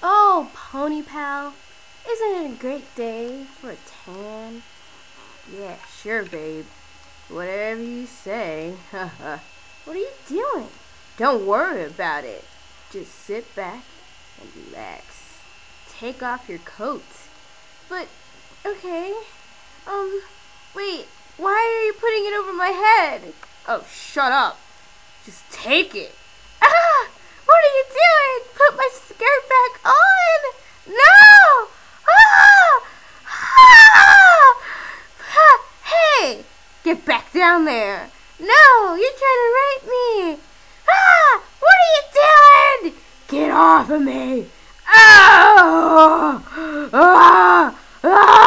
Oh, Pony Pal, isn't it a great day for a tan? Yeah, sure, babe. Whatever you say. What are you doing? Don't worry about it. Just sit back and relax. Take off your coat. But, okay. Wait, why are you putting it over my head? Oh, shut up. Just take it. Ah! What are you doing? Put my skirt back on! No! Ah! Ah! Hey! Get back down there! No! You're trying to rape me! Ah! What are you doing? Get off of me! Ah! Ah! Ah!